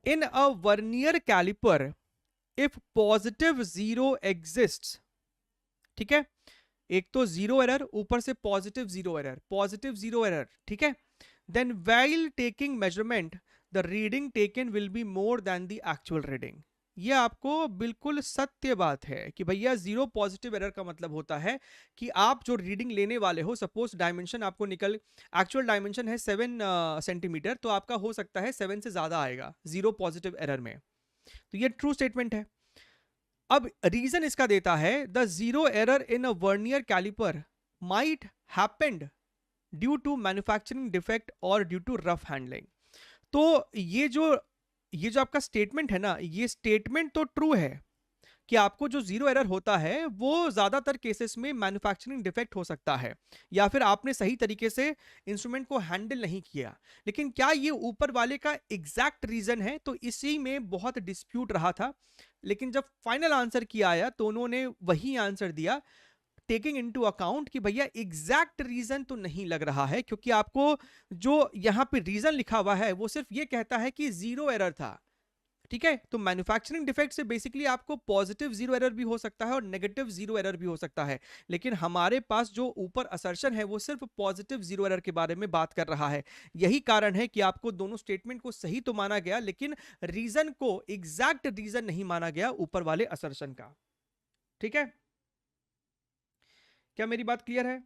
In a vernier calliper if positive zero exists, ठीक है, एक तो जीरो एरर, ऊपर से पॉजिटिव जीरो एरर, ठीक है, then while taking measurement the reading taken will be more than the actual reading. ये आपको बिल्कुल सत्य बात है कि भैया जीरो पॉजिटिव एरर का मतलब होता है कि आप जो रीडिंग लेने वाले हो, सपोज डायमेंशन आपको निकल, एक्चुअल डायमेंशन है 7 सेंटीमीटर, तो आपका हो सकता है 7 से ज्यादा आएगा जीरो पॉजिटिव एरर में। तो ये ट्रू स्टेटमेंट है। अब रीजन इसका देता है the zero error in a vernier calliper might happened due to manufacturing defect और ड्यू टू रफ हैंडलिंग। तो ये जो आपका स्टेटमेंट है ना, ये स्टेटमेंट तो ट्रू है कि आपको जो जीरो एरर होता है वो ज्यादातर केसेस में मैन्युफैक्चरिंग डिफेक्ट हो सकता है, या फिर आपने सही तरीके से इंस्ट्रूमेंट को हैंडल नहीं किया। लेकिन क्या ये ऊपर वाले का एग्जैक्ट रीजन है? तो इसी में बहुत डिस्प्यूट रहा था, लेकिन जब फाइनल आंसर किया आया तो उन्होंने वही आंसर दिया, टेकिंग इनटू अकाउंट कि भैया एग्जैक्ट रीजन तो नहीं लग रहा है, क्योंकि आपको जो यहां पे रीजन लिखा हुआ है वो सिर्फ ये कहता है कि जीरो एरर था, ठीक है। तो मैन्युफैक्चरिंग डिफेक्ट से बेसिकली आपको पॉजिटिव जीरो एरर भी हो सकता है और नेगेटिव जीरो एरर भी हो सकता है, लेकिन हमारे पास जो ऊपर असर्शन है वो सिर्फ पॉजिटिव जीरो एरर के बारे में बात कर रहा है। यही कारण है कि आपको दोनों स्टेटमेंट को सही तो माना गया, लेकिन रीजन को एग्जैक्ट रीजन नहीं माना गया ऊपर वाले असर्शन का, ठीक है। क्या मेरी बात क्लियर है?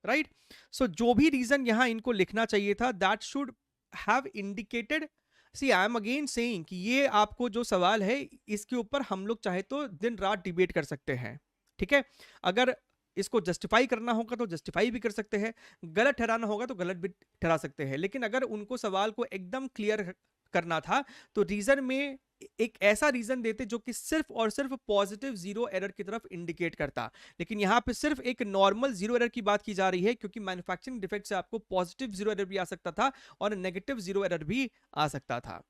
राइट। सो जो भी रीजन यहां इनको लिखना चाहिए था, that should have indicated, see I am again saying कि ये आपको जो सवाल है इसके ऊपर हम लोग चाहे तो दिन रात डिबेट कर सकते हैं, ठीक है। अगर इसको जस्टिफाई करना होगा तो जस्टिफाई भी कर सकते हैं, गलत ठहराना होगा तो गलत भी ठहरा सकते हैं, लेकिन अगर उनको सवाल को एकदम क्लियर करना था तो रीजन में एक ऐसा रीजन देते जो कि सिर्फ और सिर्फ पॉजिटिव जीरो एरर की तरफ इंडिकेट करता। लेकिन यहां पे सिर्फ एक नॉर्मल जीरो एरर की बात की जा रही है, क्योंकि मैन्युफैक्चरिंग डिफेक्ट से आपको पॉजिटिव जीरो एरर भी आ सकता था और नेगेटिव जीरो एरर भी आ सकता था।